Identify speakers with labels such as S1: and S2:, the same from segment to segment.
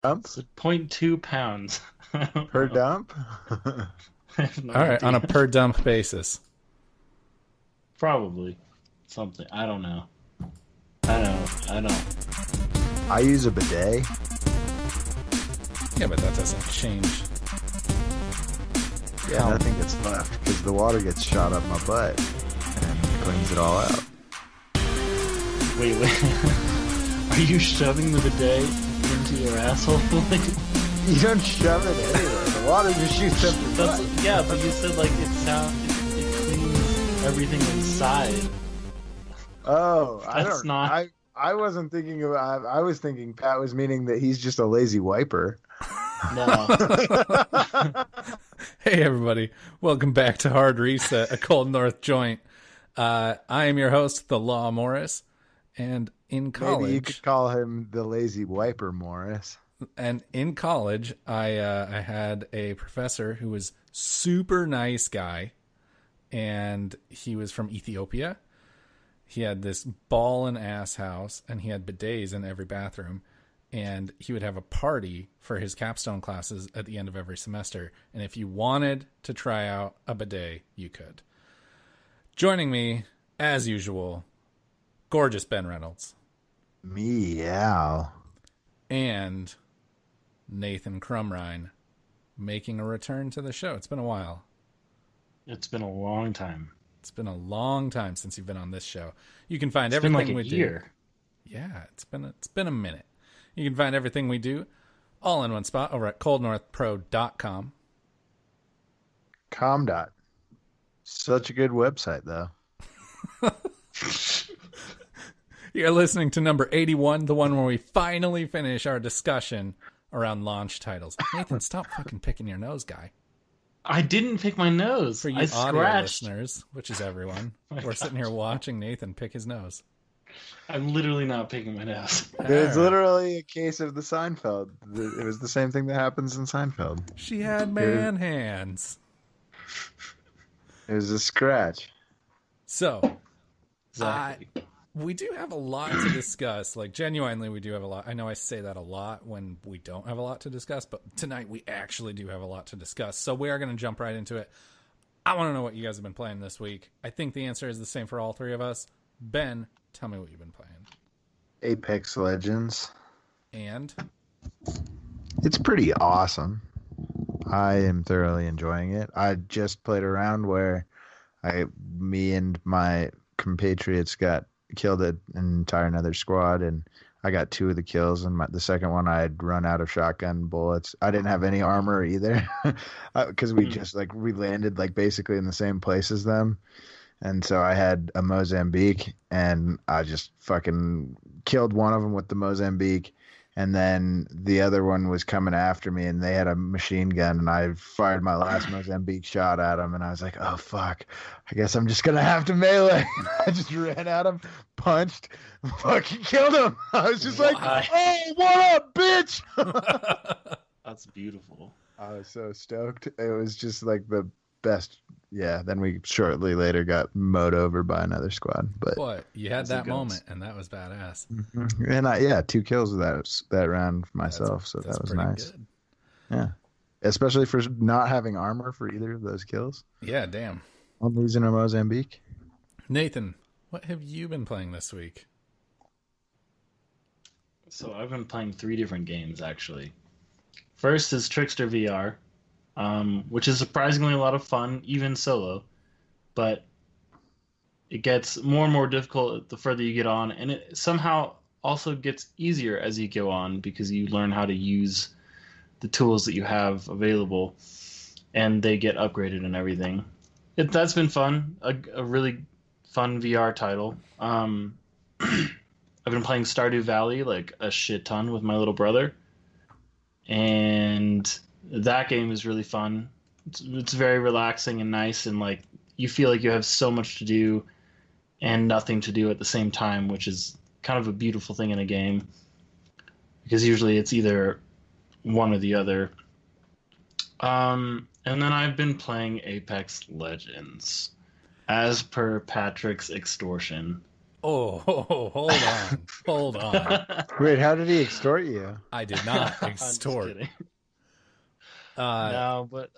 S1: Dump
S2: It's like 0.2 pounds. I don't
S1: per
S2: know.
S1: dump.
S2: I have no
S3: All right, on a
S2: idea.
S3: per dump basis.
S2: Probably something. I don't know. I don't.
S1: I use a bidet.
S3: Yeah, but that doesn't change
S1: Yeah,
S3: how.
S1: nothing gets left because the water gets shot up my butt and cleans it all out.
S2: Wait. Are you shoving the bidet into your asshole? Like,
S1: You don't shove it anywhere. The water just shoots up your
S2: that's
S1: butt.
S2: yeah, but you said like it cleans everything inside.
S1: Oh, I
S2: That's
S1: don't.
S2: not.
S1: I wasn't thinking of. I was thinking Pat was meaning that he's just a lazy wiper.
S2: No.
S3: Hey, everybody. Welcome back to Hard Reset, a Cold North joint. I am your host, The Law Morris. And in
S1: Maybe you could
S3: college,
S1: call him the lazy wiper, Morris.
S3: I had a professor who was super nice guy, and he was from Ethiopia. He had this ball and ass house, and he had bidets in every bathroom. And he would have a party for his capstone classes at the end of every semester. And if you wanted to try out a bidet, you could. Joining me, as usual, gorgeous Ben Reynolds
S1: Meow.
S3: and Nathan Crumrine making a return to the show. It's been a while.
S2: It's been a long time.
S3: It's been a long time since you've been on this show. You can find
S2: It's been
S3: everything
S2: like
S3: we
S2: a year.
S3: do. Yeah, it's been a minute. You can find everything we do all in one spot over at coldnorthpro.com.
S1: Comdot. Such a good website, though.
S3: You're listening to number 81, the one where we finally finish our discussion around launch titles. Nathan, stop fucking picking your nose, guy.
S2: I didn't pick my nose.
S3: For you
S2: I
S3: audio
S2: scratched.
S3: listeners, which is everyone,
S2: My
S3: we're sitting here watching Nathan pick his nose.
S2: I'm literally not picking my nose.
S1: It's
S3: All right.
S1: literally a case of the Seinfeld. It was the same thing that happens in Seinfeld.
S3: She had man hands.
S1: It was a scratch.
S3: So,
S2: Exactly.
S3: we do have a lot to discuss. Like, genuinely, we do have a lot. I know I say that a lot when we don't have a lot to discuss, but tonight we actually do have a lot to discuss. So we are going to jump right into it. I want to know what you guys have been playing this week. I think the answer is the same for all three of us. Ben, tell me what you've been playing.
S1: Apex Legends.
S3: And
S1: It's pretty awesome. I am thoroughly enjoying it. I just played around where me and my compatriots got killed an entire another squad, and I got two of the kills. And the second one, I had run out of shotgun bullets. I didn't have any armor either, because we landed like basically in the same place as them. And so I had a Mozambique, and I just fucking killed one of them with the Mozambique. And then the other one was coming after me, and they had a machine gun, and I fired my last Mozambique shot at him, and I was like, oh, fuck. I guess I'm just going to have to melee. I just ran at him, punched, fucking killed him. I was just like,
S2: Why?
S1: oh, what up, bitch?
S2: That's beautiful.
S1: I was so stoked. It was just like the best. Yeah, then we shortly later got mowed over by another squad. But
S3: you had
S2: That's
S3: that
S2: a ghost.
S3: moment, and that was badass.
S1: and two kills of that round myself, so
S3: That's
S1: that was
S3: pretty
S1: nice.
S3: good.
S1: Yeah, especially for not having armor for either of those kills.
S3: Yeah, damn.
S1: I'm losing a Mozambique.
S3: Nathan, what have you been playing this week?
S2: So I've been playing 3 different games actually. First is Trickster VR, which is surprisingly a lot of fun, even solo. But it gets more and more difficult the further you get on, and it somehow also gets easier as you go on because you learn how to use the tools that you have available, and they get upgraded and everything. That's been fun, a really fun VR title. I've been playing Stardew Valley like a shit ton with my little brother, and that game is really fun. It's very relaxing and nice, and like you feel like you have so much to do and nothing to do at the same time, which is kind of a beautiful thing in a game because usually it's either one or the other. And then I've been playing Apex Legends as per Patrick's extortion.
S3: Oh, hold on.
S1: Wait, how did he extort you?
S3: I did not
S2: I'm just
S3: extort.
S2: kidding.
S3: Uh,
S2: No, but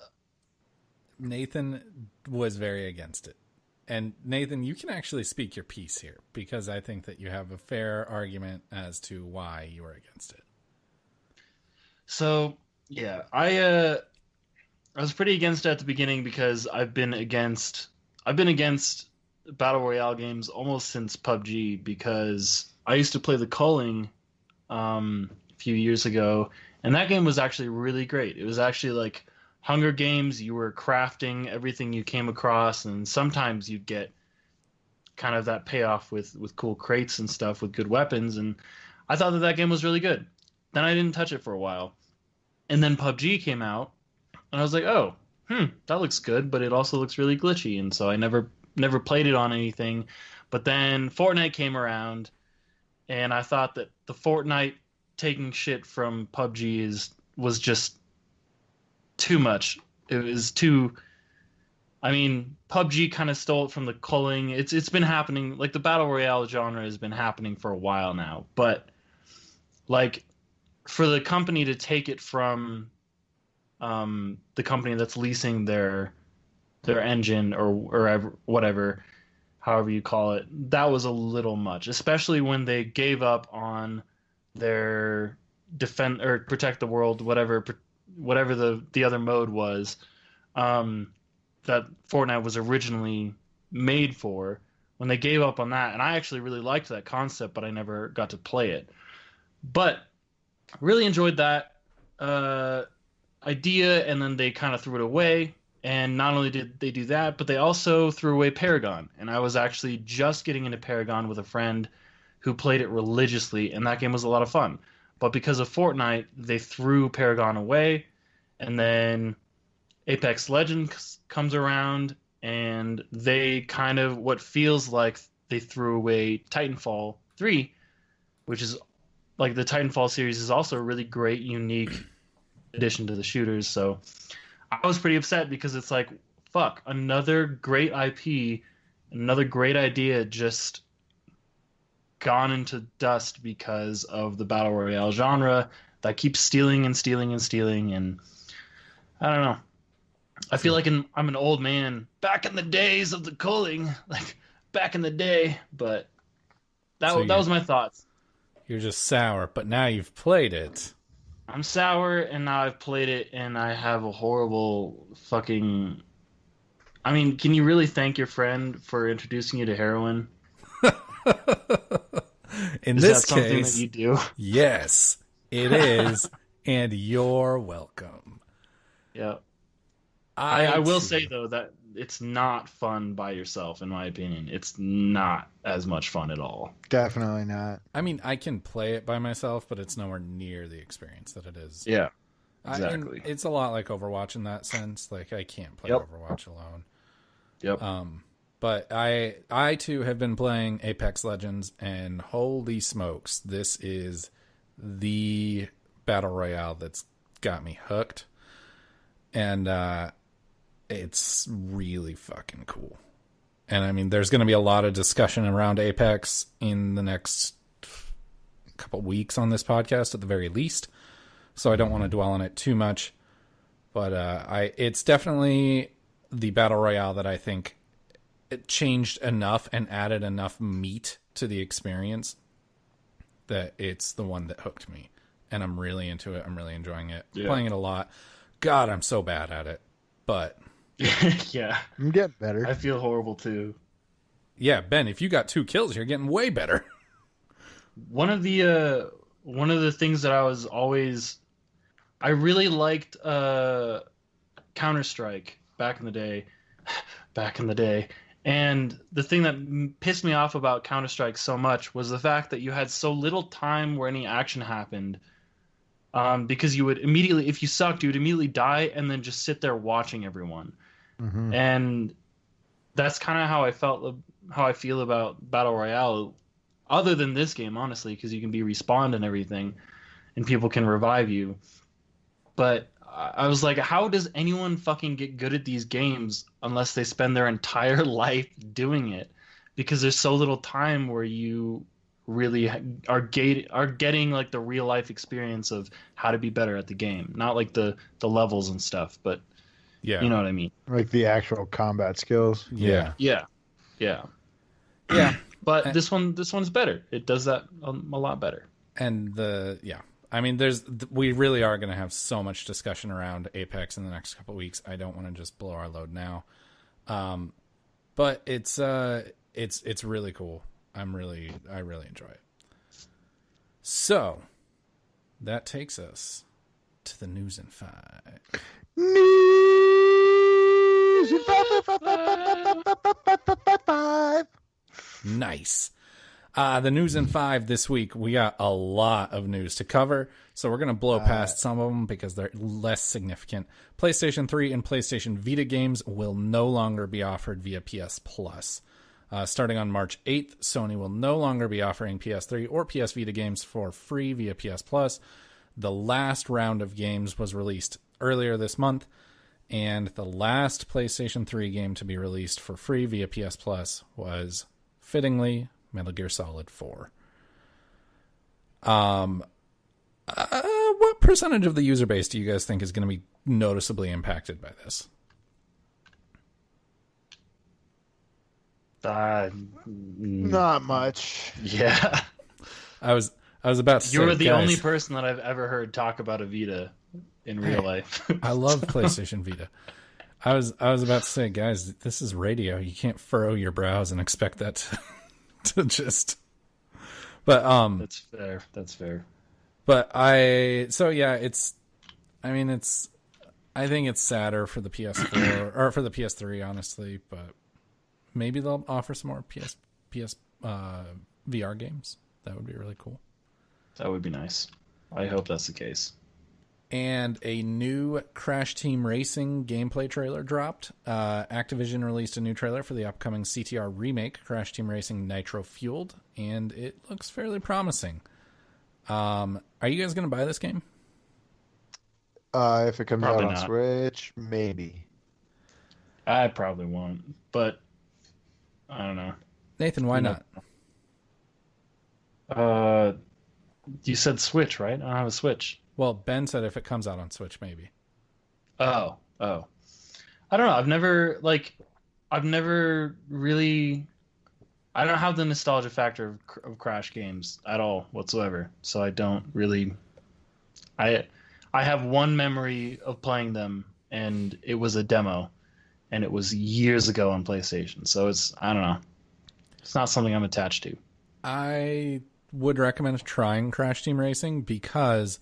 S3: Nathan was very against it. And Nathan, you can actually speak your piece here because I think that you have a fair argument as to why you were against it.
S2: so yeah, I was pretty against it at the beginning because I've been against battle royale games almost since PUBG because I used to play the culling a few years ago, and that game was actually really great. It was actually like Hunger Games. You were crafting everything you came across, and sometimes you'd get kind of that payoff with cool crates and stuff with good weapons. And I thought that game was really good. Then I didn't touch it for a while, and then PUBG came out, and I was like, oh, that looks good, but it also looks really glitchy, and so I never played it on anything. But then Fortnite came around, and I thought that the Fortnite taking shit from PUBG was just too much. It was too. I mean, PUBG kind of stole it from the culling. It's been happening. Like the battle royale genre has been happening for a while now, but like for the company to take it from the company that's leasing their engine or whatever, however you call it, that was a little much, especially when they gave up on their defend or protect the world, whatever the other mode was, that Fortnite was originally made for. When they gave up on that, and I actually really liked that concept, but I never got to play it. But really enjoyed that idea, and then they kind of threw it away. And not only did they do that, but they also threw away Paragon. And I was actually just getting into Paragon with a friend who played it religiously, and that game was a lot of fun. But because of Fortnite, they threw Paragon away, and then Apex Legends comes around, and they kind of, what feels like they threw away Titanfall 3, which is like the Titanfall series is also a really great, unique addition to the shooters. So I was pretty upset because it's like, fuck, another great IP, another great idea just gone into dust because of the battle royale genre that keeps stealing and stealing and stealing. And I don't know. I feel like I'm an old man back in the days of the culling, like back in the day. But that was my thoughts.
S3: You're just sour, but now you've played it.
S2: I'm sour, and now I've played it, and I have a horrible fucking. I mean, can you really thank your friend for introducing you to heroin?
S3: In
S2: Is
S3: this
S2: that something
S3: case,
S2: that you do?
S3: yes, it is, and you're welcome.
S2: Yeah. I will say though that it's not fun by yourself. In my opinion, it's not as much fun at all.
S1: Definitely not.
S3: I mean, I can play it by myself, but it's nowhere near the experience that it is.
S2: Yeah, exactly.
S3: It's a lot like Overwatch in that sense. Like I can't play
S2: Yep.
S3: Overwatch alone.
S2: Yep.
S3: But I too have been playing Apex Legends, and holy smokes, this is the battle royale that's got me hooked, and it's really fucking cool. And I mean, there's going to be a lot of discussion around Apex in the next couple weeks on this podcast, at the very least. So I don't want to dwell on it too much, but it's definitely the battle royale that I think it changed enough and added enough meat to the experience that it's the one that hooked me. And I'm really into it. I'm really enjoying it.
S2: Yeah.
S3: Playing it a lot. God, I'm so bad at it. But
S2: yeah,
S1: You get better.
S2: I feel horrible too.
S3: yeah, Ben, if you got 2 kills, you're getting way better.
S2: One of the things that I really liked Counter-Strike back in the day. And the thing that pissed me off about Counter-Strike so much was the fact that you had so little time where any action happened. Because you would immediately, if you sucked, you would immediately die and then just sit there watching everyone.
S1: Mm-hmm.
S2: And that's kind of how I feel about Battle Royale, other than this game, honestly, because you can be respawned and everything, and people can revive you. But I was like, how does anyone fucking get good at these games unless they spend their entire life doing it? because there's so little time where you really are getting like the real life experience of how to be better at the game, not like the levels and stuff, but
S3: Yeah.
S2: you know what I mean.
S1: Like the actual combat skills.
S3: Yeah.
S2: Yeah, yeah.
S3: Yeah.
S2: But this one's better. It does that a lot better.
S3: And I mean, we really are going to have so much discussion around Apex in the next couple of weeks. I don't want to just blow our load now. But it's really cool. I really enjoy it. So that takes us to the news in 5.
S1: News in 5.
S3: Nice. The news in 5 this week, we got a lot of news to cover, so we're going to blow past some of them because they're less significant. PlayStation 3 and PlayStation Vita games will no longer be offered via PS Plus. Starting on March 8th, Sony will no longer be offering PS3 or PS Vita games for free via PS Plus. The last round of games was released earlier this month, and the last PlayStation 3 game to be released for free via PS Plus was, fittingly, Metal Gear Solid 4. What percentage of the user base do you guys think is going to be noticeably impacted by this?
S1: Not much.
S2: Yeah.
S3: I was about to say,
S2: You're the
S3: guys,
S2: only person that I've ever heard talk about a Vita in real life.
S3: I love PlayStation Vita. I was about to say, guys, this is radio. You can't furrow your brows and expect that to just. But
S2: That's fair. That's fair.
S3: But I think it's sadder for the PS4 or for the PS3, honestly. But maybe they'll offer some more PS VR games. That would be really cool.
S2: That would be nice. I hope that's the case.
S3: And a new Crash Team Racing gameplay trailer dropped. Activision released a new trailer for the upcoming CTR remake, Crash Team Racing Nitro Fueled, and it looks fairly promising. Are you guys going to buy this game?
S1: If it comes
S2: Probably
S1: out on
S2: not.
S1: Switch, maybe.
S2: I probably won't, but I don't know.
S3: Nathan, why not?
S2: You said Switch, right? I don't have a Switch.
S3: Well, Ben said if it comes out on Switch, maybe.
S2: Oh. I don't know. I've never really. I don't have the nostalgia factor of Crash games at all whatsoever. So I don't really. I have one memory of playing them, and it was a demo, and it was years ago on PlayStation. So I don't know. It's not something I'm attached to.
S3: I would recommend trying Crash Team Racing because,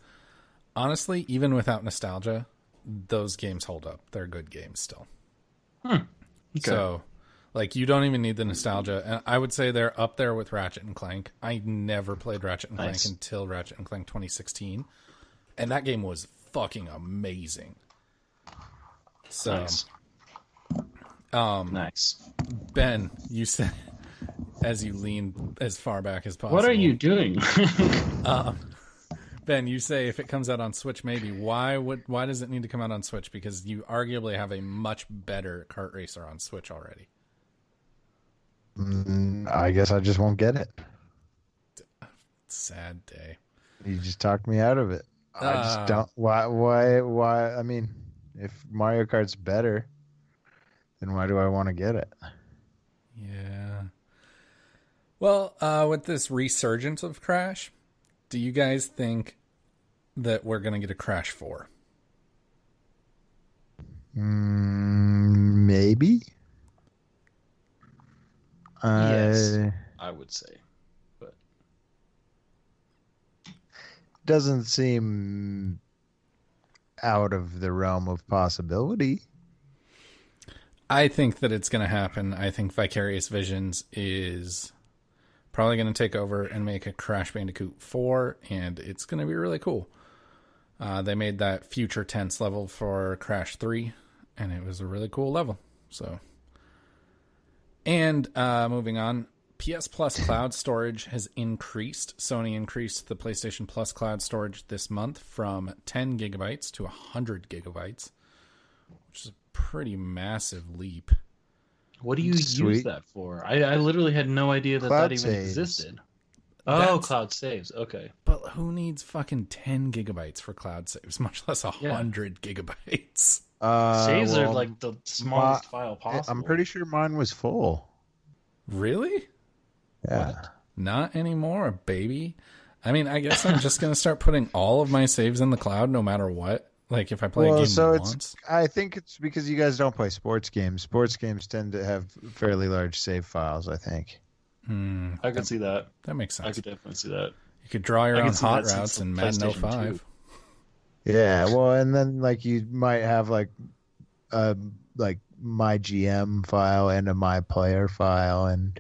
S3: honestly, even without nostalgia, those games hold up. They're good games still.
S2: Okay.
S3: So, like, you don't even need the nostalgia. And I would say they're up there with Ratchet and Clank. I never played Ratchet and
S2: Nice.
S3: Clank until Ratchet and Clank 2016. And that game was fucking amazing. So,
S2: Nice. Nice.
S3: Ben, you said, as you lean as far back as possible.
S2: What are you doing?
S3: Ben, you say if it comes out on Switch, maybe. Why does it need to come out on Switch? Because you arguably have a much better kart racer on Switch already.
S1: I guess I just won't get it.
S3: Sad day.
S1: You just talked me out of it. I just don't. Why? I mean, if Mario Kart's better, then why do I want to get it?
S3: Yeah. Well, with this resurgence of Crash, do you guys think that we're going to get a Crash 4?
S1: Maybe.
S2: Yes, I would say. But
S1: Doesn't seem out of the realm of possibility.
S3: I think that it's going to happen. I think Vicarious Visions is probably going to take over and make a Crash Bandicoot 4, and it's going to be really cool. They made that Future Tense level for Crash 3, and it was a really cool level. So, and moving on, PS Plus cloud storage has increased. Sony increased the PlayStation Plus cloud storage this month from 10 gigabytes to 100 gigabytes, which is a pretty massive leap.
S2: What do you use
S1: Sweet.
S2: that for? I literally had no idea that
S1: Cloud
S2: even
S1: saves.
S2: existed. Oh,
S3: That's-
S2: cloud saves. Okay.
S3: But who needs fucking 10 gigabytes for cloud saves, much less 100 gigabytes?
S2: Saves are
S1: Well,
S2: like the smallest file possible.
S1: I'm pretty sure mine was full.
S3: Really?
S1: Yeah.
S3: Not anymore, baby. I mean, I guess I'm just going to start putting all of my saves in the cloud no matter what. Like if I play a game once.
S1: I think it's because you guys don't play sports games. Sports games tend to have fairly large save files, I think.
S2: I could see that.
S3: That makes
S2: I
S3: sense.
S2: could definitely see that.
S3: You could draw your
S2: I
S3: own
S2: can see
S3: hot
S2: that since
S3: routes
S2: the
S3: in Madden
S2: PlayStation
S3: 05.
S2: 2.
S1: Yeah, well, and then like you might have like my GM file and a my player file and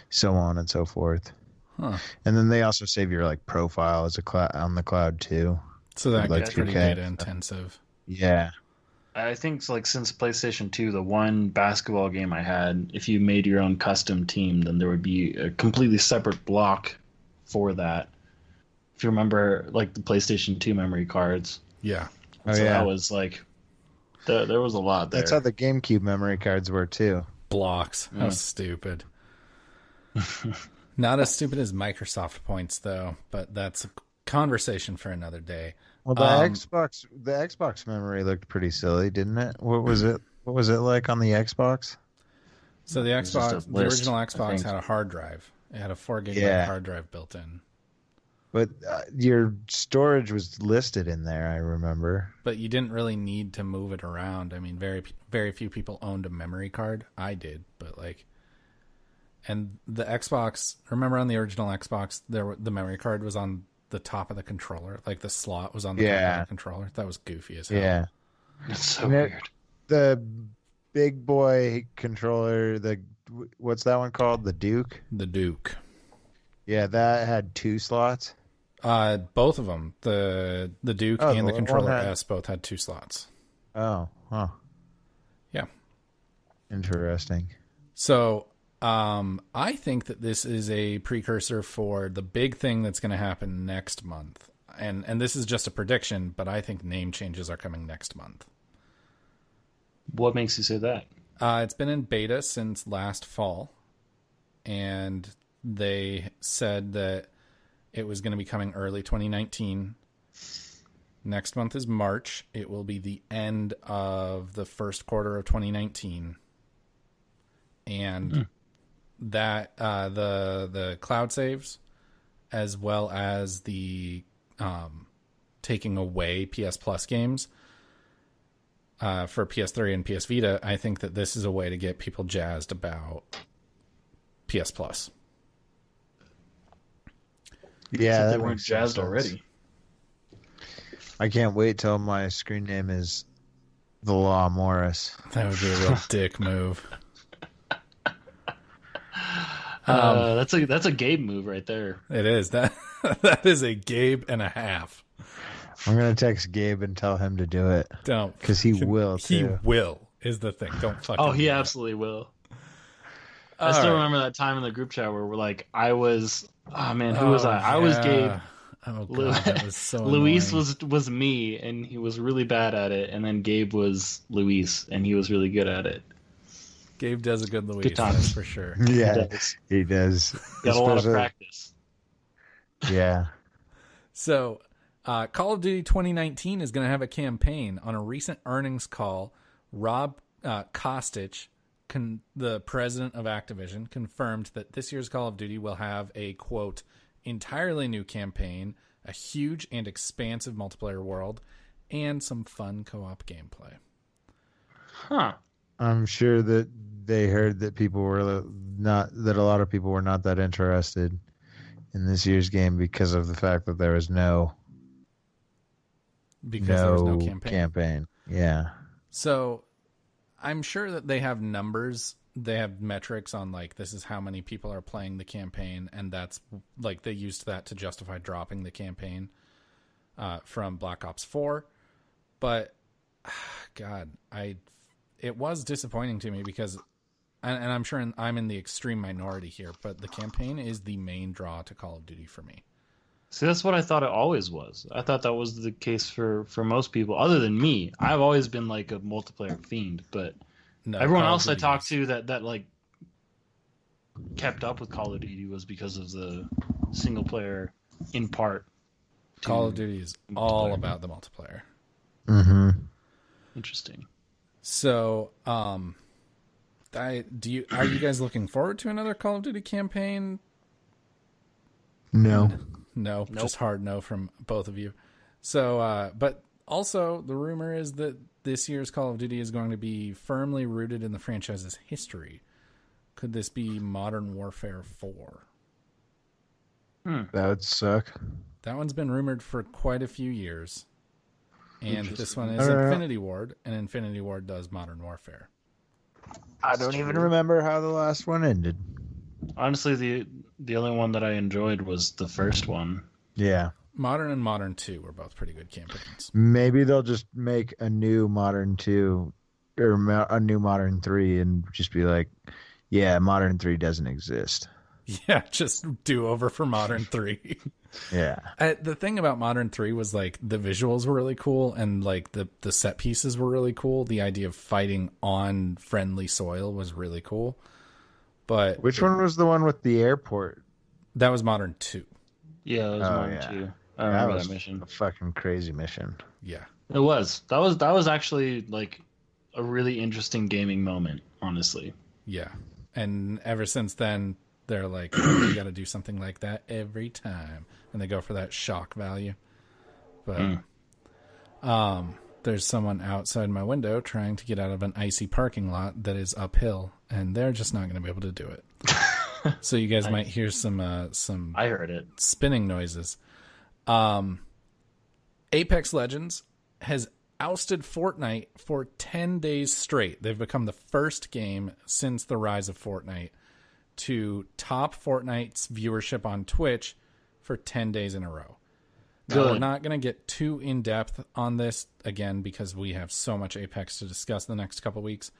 S1: so on and so forth.
S3: Huh.
S1: And then they also save your like profile as on the cloud too.
S3: So that
S1: Like
S3: gets pretty
S1: 2K.
S3: data intensive.
S1: Yeah.
S2: I think like since PlayStation 2, the one basketball game I had, if you made your own custom team, then there would be a completely separate block for that. If you remember, like the PlayStation 2 memory cards.
S3: Yeah.
S1: Oh,
S2: So
S1: yeah.
S2: that was like, there was a lot there.
S1: That's how the GameCube memory cards were too.
S3: Blocks. How stupid. Not as stupid as Microsoft points, though, but that's a conversation for another day.
S1: Well, the Xbox memory looked pretty silly, didn't it? What was it? What was it like on the Xbox?
S3: So the
S2: was just a
S3: Xbox, the
S2: list,
S3: original
S2: I
S3: Xbox
S2: think.
S3: had a hard drive. It had a 4 gigabyte
S1: Yeah.
S3: hard drive built in.
S1: But your storage was listed in there, I remember.
S3: But you didn't really need to move it around. I mean, very few people owned a memory card. I did, but like, and the Xbox. Remember on the original Xbox, the memory card was on the top of the controller. Like the slot was on the top of the controller. That was goofy as hell.
S1: Yeah.
S2: That's so
S1: And
S2: weird.
S1: The big boy controller, what's that one called? The Duke?
S3: The Duke.
S1: Yeah, that had 2 slots.
S3: Both of them, the Duke
S1: Oh,
S3: and the
S1: the
S3: Controller
S1: one that-
S3: S, both had 2 slots.
S1: Oh, huh.
S3: Yeah.
S1: Interesting.
S3: So, I think that this is a precursor for the big thing that's going to happen next month. And this is just a prediction, but I think name changes are coming next month.
S2: What makes you say that?
S3: It's been in beta since last fall, and they said that it was going to be coming early 2019. Next month is March. It will be the end of the first quarter of 2019. And that the cloud saves, as well as the taking away PS Plus games for PS3 and PS Vita, I think that this is a way to get people jazzed about PS Plus.
S1: Yeah,
S2: they
S1: that
S2: weren't
S1: makes some
S2: jazzed
S1: sense.
S2: already.
S1: I can't wait till my screen name is The Law Morris.
S3: That would be a real dick move.
S2: That's a Gabe move right there.
S3: It is. That is a Gabe and a half.
S1: I'm going to text Gabe and tell him to do it.
S3: Don't.
S1: Because he will,
S3: He
S1: too.
S3: will, is the thing. Don't fucking
S2: Oh, he
S3: do that.
S2: absolutely will. I
S3: All
S2: still
S3: right.
S2: remember that time in the group chat where we're like, I was, oh man, who was I? I was
S3: yeah.
S2: Gabe.
S3: Oh, God, that was so
S2: Luis
S3: annoying.
S2: was me, and he was really bad at it. And then Gabe was Luis, and he was really good at it.
S3: Gabe does a good Luis,
S2: Good times.
S3: that's for sure.
S1: Yeah,
S2: does.
S1: he does.
S2: Got a lot of
S1: Especially-
S2: practice.
S1: Yeah.
S3: So, Call of Duty 2019 is going to have a campaign. On a recent earnings call, Rob Kostich, the president of Activision, confirmed that this year's Call of Duty will have a, quote, entirely new campaign, a huge and expansive multiplayer world, and some fun co-op gameplay.
S2: Huh.
S1: I'm sure that they heard that a lot of people were not that interested in this year's game because of the fact that there was no campaign. Yeah.
S3: So I'm sure that they have numbers. They have metrics on like, this is how many people are playing the campaign. And that's like, they used that to justify dropping the campaign from Black Ops 4. But God, it was disappointing to me because, and I'm sure I'm in the extreme minority here, but the campaign is the main draw to Call of Duty for me.
S2: See, that's what I thought it always was. I thought that was the case for most people, other than me. I've always been like a multiplayer fiend, but
S3: No,
S2: Everyone
S3: Call of
S2: else I
S3: Duty
S2: talked
S3: is-
S2: to that like kept up with Call of Duty was because of the single player, in part.
S3: Call of Duty is all about the multiplayer.
S1: Mm-hmm.
S2: Interesting.
S3: So, are you guys looking forward to another Call of Duty campaign?
S1: No.
S3: No,
S2: Nope.
S3: just hard no from both of you. So, but also the rumor is that this year's Call of Duty is going to be firmly rooted in the franchise's history. Could this be Modern Warfare 4?
S1: That would suck.
S3: That one's been rumored for quite a few years. And this one is
S1: Interesting.
S3: Infinity Ward, and Infinity Ward does Modern Warfare.
S1: I don't even remember how the last one ended.
S2: Honestly, the only one that I enjoyed was the first one.
S1: Yeah.
S3: Modern and Modern 2 were both pretty good campaigns.
S1: Maybe they'll just make a new Modern 2 or a new Modern 3 and just be like, yeah, Modern 3 doesn't exist.
S3: Yeah, just do over for Modern 3.
S1: Yeah.
S3: The thing about Modern 3 was like the visuals were really cool and like the set pieces were really cool. The idea of fighting on friendly soil was really cool. But
S1: Which one was the one with the airport?
S3: that was Modern 2.
S2: Yeah, it was Modern
S1: yeah.
S2: 2. I remember
S1: was
S2: that mission.
S1: a fucking crazy mission.
S3: Yeah.
S2: It was. That was actually like a really interesting gaming moment, honestly.
S3: Yeah. And ever since then, they're like, oh, you got to do something like that every time. And they go for that shock value. But there's someone outside my window trying to get out of an icy parking lot that is uphill, and they're just not going to be able to do it. So you guys might hear some
S2: I heard it.
S3: spinning noises. Apex Legends has ousted Fortnite for 10 days straight. They've become the first game since the rise of Fortnite to top Fortnite's viewership on Twitch for 10 days in a row. Now, we're not going to get too in-depth on this, again, because we have so much Apex to discuss in the next couple weeks.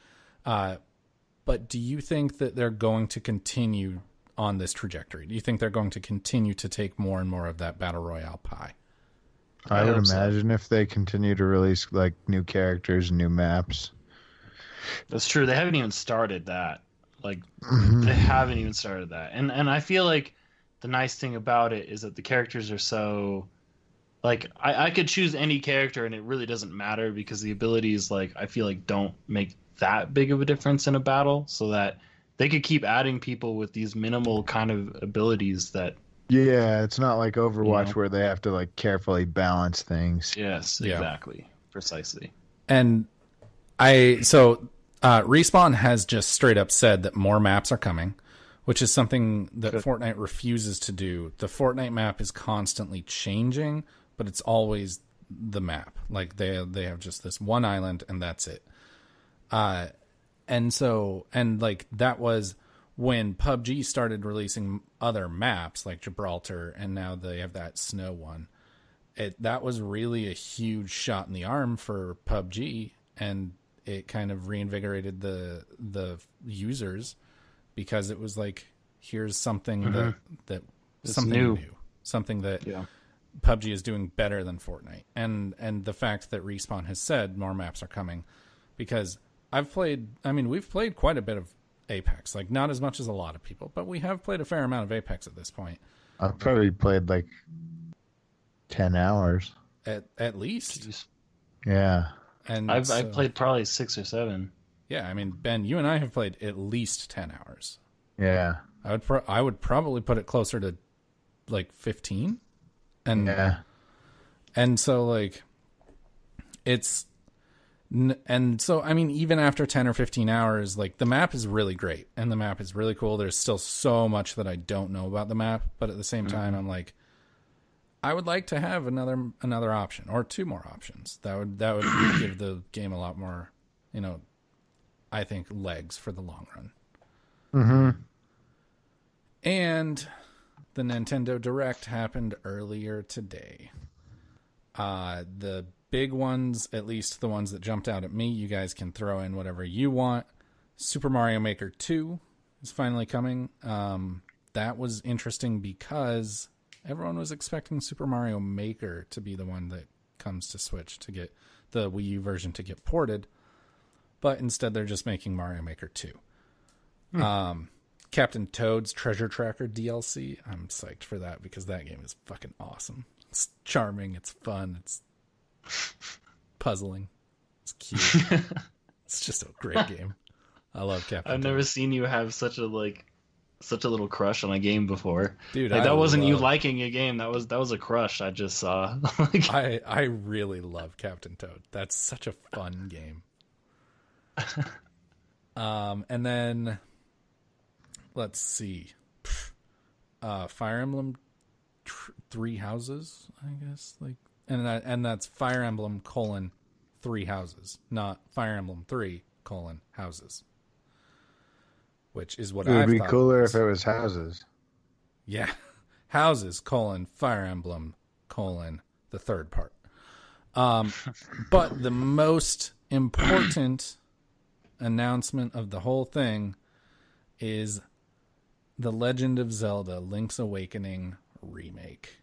S3: But do you think that they're going to continue on this trajectory? Do you think they're going to continue to take more and more of that Battle Royale pie?
S1: I would
S2: hope so.
S1: imagine if they continue to release like new characters and new maps.
S2: That's true. They haven't even started that. Like they haven't even started that. And I feel like the nice thing about it is that the characters are so like I could choose any character and it really doesn't matter because the abilities like I feel like don't make that big of a difference in a battle, so that they could keep adding people with these minimal kind of abilities that
S1: Yeah, it's not like Overwatch
S2: You know?
S1: where they have to like carefully balance things.
S2: yes,
S3: Yeah.
S2: exactly. Precisely.
S3: And Respawn has just straight up said that more maps are coming, which is something that
S2: Good.
S3: Fortnite refuses to do. The Fortnite map is constantly changing, but it's always the map. Like they have just this one island and that's it. And that was when PUBG started releasing other maps like Gibraltar, and now they have that snow one. That was really a huge shot in the arm for PUBG, and it kind of reinvigorated the users because it was like, here's something that
S2: It's
S3: something
S2: new.
S3: something that
S2: Yeah.
S3: PUBG is doing better than Fortnite, and the fact that Respawn has said more maps are coming, because we've played quite a bit of Apex, like not as much as a lot of people, but we have played a fair amount of Apex at this point,
S1: I've probably played like 10 hours.
S3: at least.
S2: Jeez.
S1: Yeah.
S3: And
S2: I've
S3: so-
S2: played probably 6 or 7.
S3: Yeah, I mean, Ben, you and I have played at least 10 hours.
S1: Yeah.
S3: I would probably put it closer to like 15. And
S1: Yeah.
S3: and so like even after 10 or 15 hours, like the map is really great and the map is really cool. There's still so much that I don't know about the map, but at the same time I'm like, I would like to have another option or two more options. That would give the game a lot more, I think, legs for the long run.
S1: Mm-hmm.
S3: And the Nintendo Direct happened earlier today. The big ones, at least the ones that jumped out at me, you guys can throw in whatever you want. Super Mario Maker 2 is finally coming. That was interesting because everyone was expecting Super Mario Maker to be the one that comes to Switch, to get the Wii U version to get ported. but instead they're just making Mario Maker 2.
S2: Hmm.
S3: Captain Toad's Treasure Tracker DLC. I'm psyched for that because that game is fucking awesome. It's charming. It's fun. It's puzzling. It's cute. It's just a great game. I love Captain
S2: I've
S3: Toad.
S2: never seen you have such a little crush on a game before.
S3: Dude,
S2: Like,
S3: I
S2: that wasn't you
S3: love-
S2: liking a game. That was a crush I just saw. Like,
S3: I really love Captain Toad. That's such a fun game. And then let's see. Fire Emblem Three Houses, I guess. And that's Fire Emblem : Three Houses, not Fire Emblem 3 : Houses. Which is what
S1: It would
S3: I've
S1: be
S3: thought
S1: cooler
S3: was.
S1: if it was houses.
S3: Yeah. Houses : Fire Emblem : the third part. But the most important announcement of the whole thing is The Legend of Zelda: Link's Awakening remake.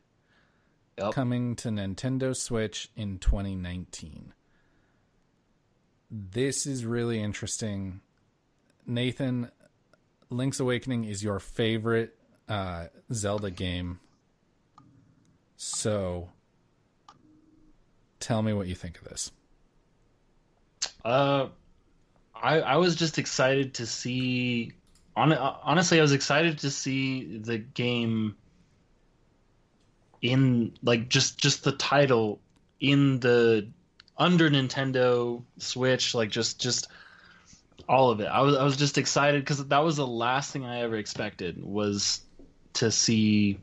S2: Yep.
S3: Coming to Nintendo Switch in 2019. This is really interesting. Nathan, Link's Awakening is your favorite Zelda game. So, tell me what you think of this.
S2: I was just excited to see. Honestly, I was excited to see the game in just the title in the under Nintendo Switch, just all of it. I was just excited because that was the last thing I ever expected, was to see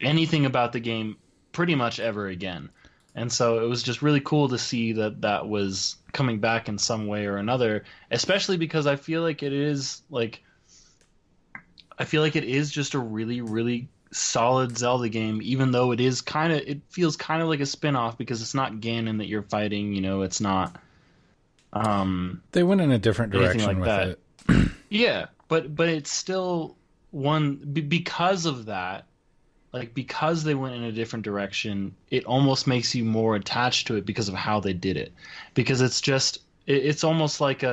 S2: anything about the game pretty much ever again. And so it was just really cool to see that was coming back in some way or another, especially because I feel like it is just a really, really solid Zelda game, even though it feels kind of like a spin-off because it's not Ganon that you're fighting, it's not
S3: They went in a different
S2: anything
S3: direction
S2: like
S3: with
S2: that.
S3: it.
S2: Yeah, but it's still because of that, because they went in a different direction, it almost makes you more attached to it because of how they did it. Because it's almost like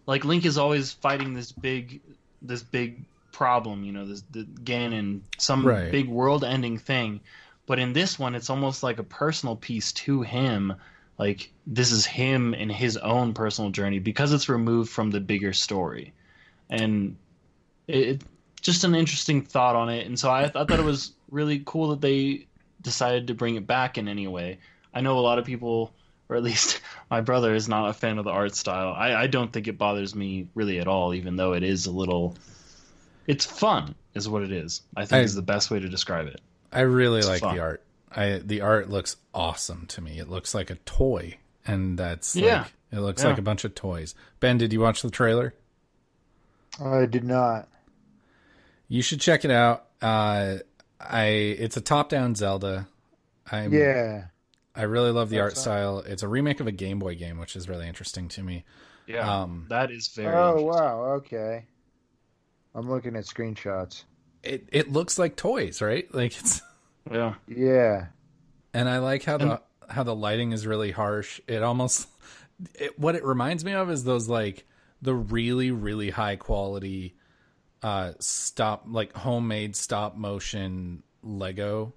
S2: like Link is always fighting this big problem, the Ganon, some
S3: Right.
S2: big world-ending thing. But in this one, it's almost like a personal piece to him. Like, this is him and his own personal journey because it's removed from the bigger story. And it just an interesting thought on it. And so I thought it was really cool that they decided to bring it back in any way. I know a lot of people, or at least my brother, is not a fan of the art style. I don't think it bothers me really at all, even though it is it's fun is what it is. I think is the best way to describe it.
S3: I really
S2: It's
S3: like
S2: fun.
S3: the art. The art looks awesome to me. It looks like a toy, and that's
S2: Yeah.
S3: it looks
S2: Yeah.
S3: like a bunch of toys. Ben, did you watch the trailer?
S1: I did not.
S3: You should check it out. It's a top-down Zelda.
S1: Yeah.
S3: I really love the art
S1: That's
S3: style. It's a remake of a Game Boy game, which is really interesting to me.
S2: Yeah, that is very
S1: Oh,
S2: interesting.
S1: wow. Okay. I'm looking at screenshots.
S3: It looks like toys, right? Like it's,
S2: Yeah.
S1: Yeah.
S3: and I like how the lighting is really harsh. It almost what it reminds me of is those like the really, really high quality homemade stop motion Lego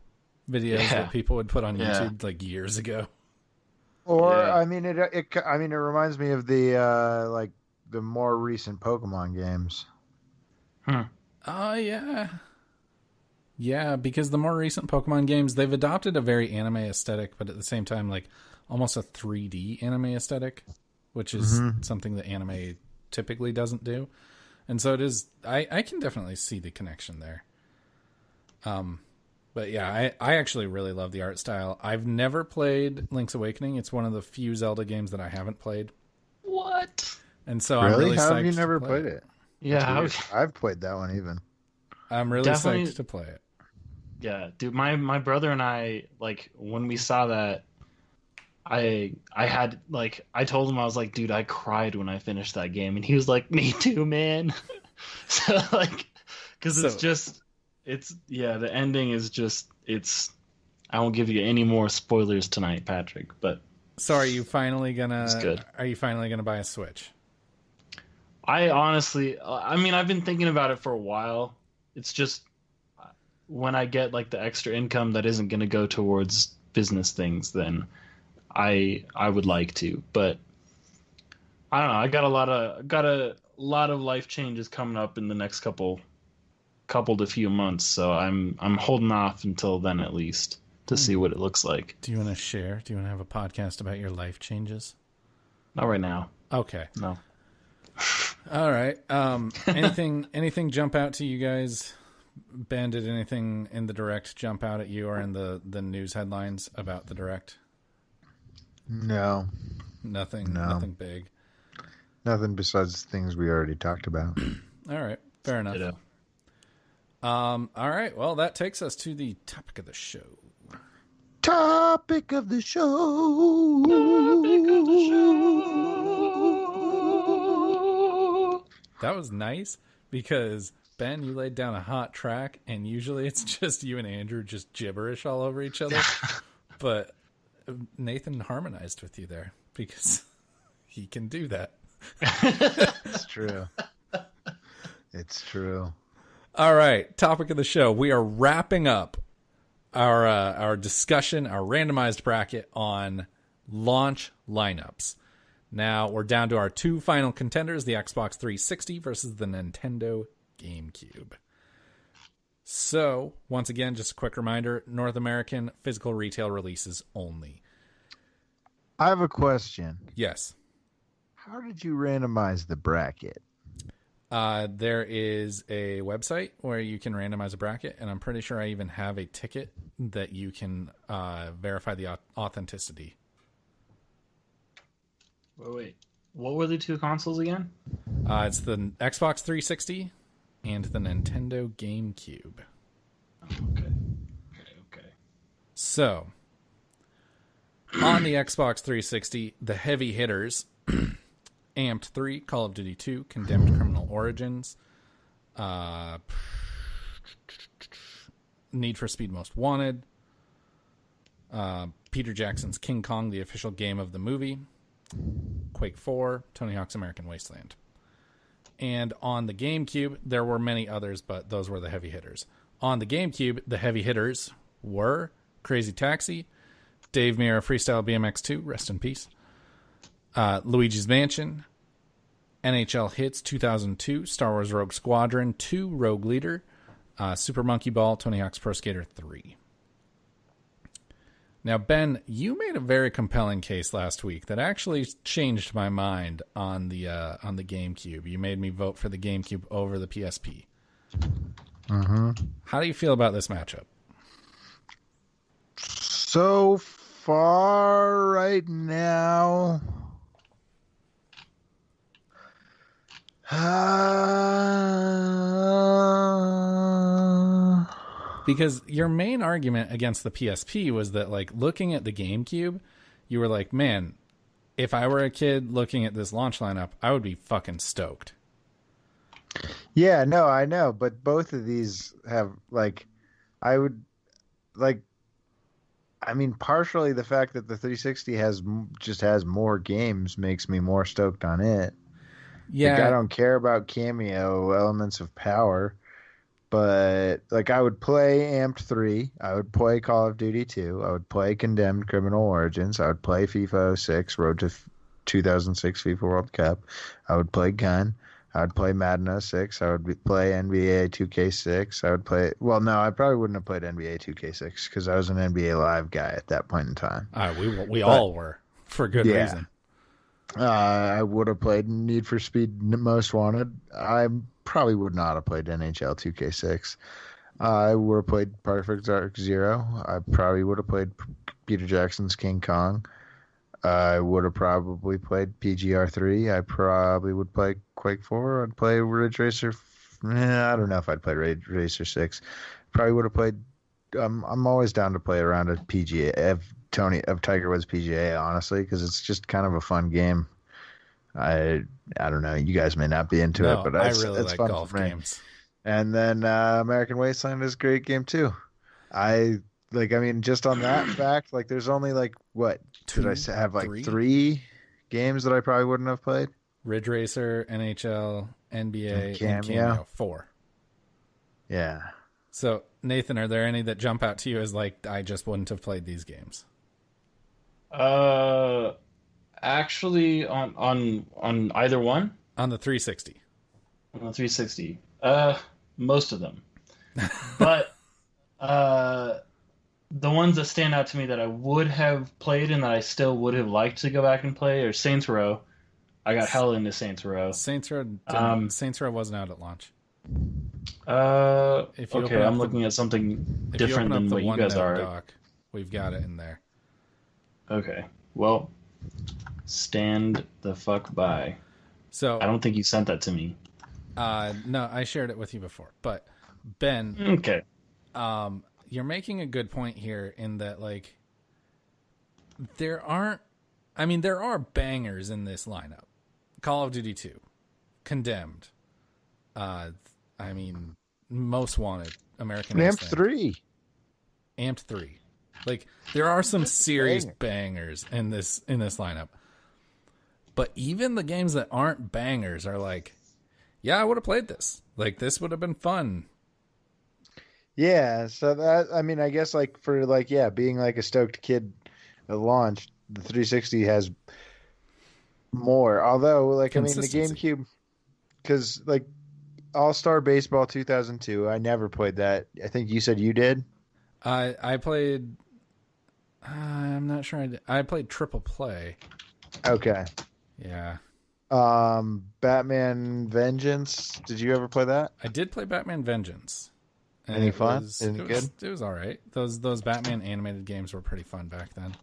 S3: videos
S2: Yeah.
S3: that people would put on
S2: Yeah.
S3: YouTube like years ago.
S1: Or
S2: Yeah.
S1: I mean, it reminds me of the the more recent Pokemon games.
S3: Oh yeah. Yeah, because the more recent Pokemon games, they've adopted a very anime aesthetic, but at the same time, like almost a 3D anime aesthetic, which is something that anime typically doesn't do. And so it is, I can definitely see the connection there. But yeah, I actually really love the art style. I've never played Link's Awakening. It's one of the few Zelda games that I haven't played.
S2: What?
S3: And so I'm really
S1: How have
S3: psyched
S1: you
S3: to
S1: never
S3: play
S1: played it?
S2: Yeah.
S1: I've played that one even.
S3: I'm really
S2: Definitely-
S3: psyched to play it.
S2: Yeah, dude, my brother and I, when we saw that, I had I told him, I was like, dude, I cried when I finished that game, and he was like, me too, man. So because the ending is just, I won't give you any more spoilers tonight, Patrick, but
S3: So are you finally
S2: It's good.
S3: gonna buy a Switch?
S2: I honestly, I mean, I've been thinking about it for a while. It's just when I get like the extra income that isn't going to go towards business things, then I would like to. But I don't know. I got a lot of life changes coming up in the next couple to few months, so I'm holding off until then at least to see what it looks like.
S3: Do you want to share? Do you want to have a podcast about your life changes?
S2: Not right now.
S3: Okay.
S2: No.
S3: All right. Anything jump out to you guys? Ben, did anything in the Direct jump out at you or in the news headlines about the Direct?
S1: No.
S3: Nothing.
S1: No.
S3: Nothing big.
S1: Nothing besides things we already talked about.
S3: All right. Fair enough.
S2: Ditto.
S3: All right. Well, that takes us to the topic of the show.
S1: Topic of the show.
S3: That was nice because Ben, you laid down a hot track, and usually it's just you and Andrew just gibberish all over each other. But Nathan harmonized with you there because he can do that.
S1: It's true. It's true.
S3: All right, topic of the show. We are wrapping up our discussion, our randomized bracket on launch lineups. Now we're down to our two final contenders, the Xbox 360 versus the Nintendo GameCube. So, once again, just a quick reminder, North American physical retail releases only.
S1: I have a question.
S3: Yes.
S1: How did you randomize the bracket?
S3: There is a website where you can randomize a bracket, and I'm pretty sure I even have a ticket that you can verify the authenticity.
S2: Wait. What were the two consoles again?
S3: It's the Xbox 360 and the Nintendo GameCube.
S2: Okay.
S3: So, on the Xbox 360, the heavy hitters... Amped 3, Call of Duty 2, Condemned Criminal Origins, Need for Speed Most Wanted, Peter Jackson's King Kong, the official game of the movie, Quake 4, Tony Hawk's American Wasteland. And on the GameCube, there were many others, but those were the heavy hitters. On the GameCube, the heavy hitters were Crazy Taxi, Dave Mirra Freestyle BMX 2, rest in peace, Luigi's Mansion, NHL Hits 2002, Star Wars Rogue Squadron 2, Rogue Leader, Super Monkey Ball, Tony Hawk's Pro Skater 3. Now, Ben, you made a very compelling case last week that actually changed my mind on the GameCube. You made me vote for the GameCube over the PSP.
S1: Mm-hmm.
S3: How do you feel about this matchup?
S1: So far right now...
S3: Because your main argument against the PSP was that, like, looking at the GameCube, you were like, man, if I were a kid looking at this launch lineup, I would be fucking stoked.
S1: Yeah, no, I know, but both of these have, like, I would, like, I mean, partially the fact that the 360 has more games makes me more stoked on it.
S3: Yeah,
S1: like, I don't care about cameo elements of power, but like I would play Amped 3, I would play Call of Duty 2, I would play Condemned Criminal Origins, I would play FIFA 06, Road to 2006 FIFA World Cup, I would play Gun, I would play Madden 06, I would play NBA 2K6, I would play, well, no, I probably wouldn't have played NBA 2K6 because I was an NBA Live guy at that point in time.
S3: We all were, for good reason.
S1: I would have played Need for Speed Most Wanted. I probably would not have played NHL 2K6. I would have played Perfect Dark Zero. I probably would have played Peter Jackson's King Kong. I would have probably played PGR 3. I probably would play Quake 4. I'd play Ridge Racer. I don't know if I'd play Ridge Racer 6. Probably would have played. I'm always down to play around a PGA of Tiger Woods PGA, honestly, because it's just kind of a fun game. I don't know. You guys may not be into it, but
S3: I
S1: it's
S3: really like
S1: fun
S3: golf
S1: for me.
S3: games.
S1: And then American Wasteland is a great game too. I Like, I mean, just on that fact, like, there's only like what did I have like
S3: three?
S1: 3 games that I probably wouldn't have played.
S3: Ridge Racer, NHL, NBA, and
S1: Cameo.
S3: Cameo. 4.
S1: Yeah.
S3: So, Nathan, are there any that jump out to you as like, I just wouldn't have played these games?
S2: Actually, on either one,
S3: On the 360.
S2: on the 360, most of them. But the ones that stand out to me that I would have played and that I still would have liked to go back and play are Saints Row. I got hell into Saints Row.
S3: Saints Row wasn't out at launch. If you
S2: Okay, I'm looking at something different than what you guys are.
S3: Doc, we've got it in there.
S2: Okay, well, stand the fuck by.
S3: So
S2: I don't think you sent that to me.
S3: no, I shared it with you before. But Ben,
S2: Okay.
S3: You're making a good point here in that, like, there are bangers in this lineup. Call of Duty 2, Condemned, Most Wanted, American
S1: Amp
S3: Wasteland,
S1: 3.
S3: Amped 3. Like, there are some serious bangers in this lineup. But even the games that aren't bangers are like, yeah, I would have played this. Like, this would have been fun.
S1: Yeah, so that, I mean, I guess like for like, yeah, being like a stoked kid at launch, the 360 has more. Although, like, I mean, the GameCube, because like All-Star Baseball 2002, I never played that. I think you said you did.
S3: I played. I'm not sure. I played Triple Play.
S1: Okay.
S3: Yeah.
S1: Batman Vengeance. Did you ever play that?
S3: I did play Batman Vengeance. And
S1: Any fun? Any good?
S3: It was all right. Those Batman animated games were pretty fun back then.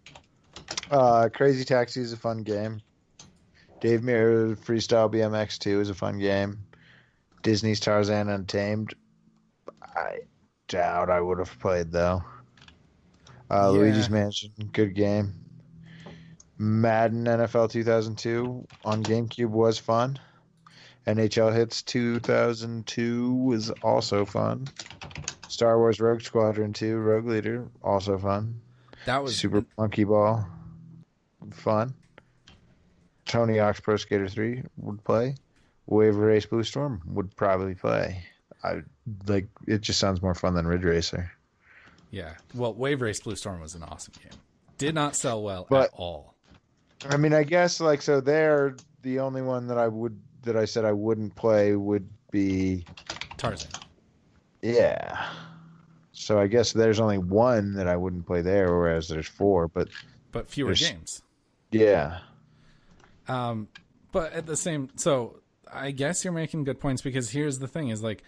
S1: Crazy Taxi is a fun game. Dave Mirra Freestyle BMX 2 is a fun game. Disney's Tarzan Untamed. I doubt I would have played though. Luigi's Mansion, good game. Madden NFL 2002 on GameCube was fun. NHL Hits 2002 was also fun. Star Wars Rogue Squadron 2 Rogue Leader, also fun.
S3: That was
S1: Super Monkey Ball, fun. Tony Hawk's Pro Skater 3 would play. Wave Race Blue Storm would probably play. It just sounds more fun than Ridge Racer.
S3: Yeah. Well, Wave Race Blue Storm was an awesome game. Did not sell well at all.
S1: I mean, I guess like so there the only one that I said I wouldn't play would be
S3: Tarzan.
S1: Yeah. So I guess there's only one that I wouldn't play there, whereas there's 4, but
S3: fewer games.
S1: Yeah.
S3: But at the same, so I guess you're making good points because here's the thing: is like